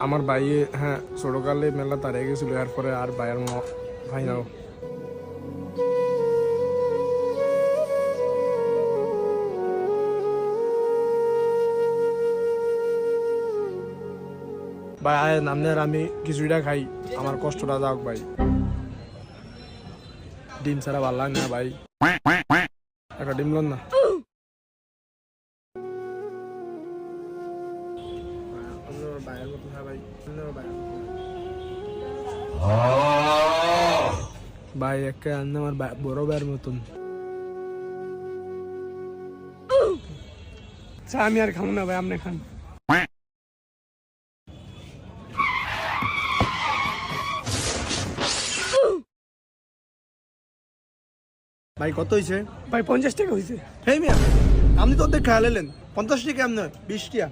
আমার ভাই হ্যাঁ ছোটকালে মেলা তারিয়ে গেছিল, এরপরে আর ভাইয়ের ভাই নাও। ভাই আয় নামনের আমি কিছুটা খাই, আমার কষ্টটা যাক ভাই। ডিম ছাড়া ভালো লাগে না ভাই, একটা ডিম লন না। ভাইয়ের মতো না ভাই, ভাই একটা আমার বড় ভাইয়ের মতন। আমি আর খাবো না ভাই, আপনি খান। ভাই কত হয়েছে? ভাই 50 টাকা হয়েছে। হেই মিয়া, আপনি তো অর্ধেক খেয়াল এলেন, 50 টাকা আপনি 20 টাকা।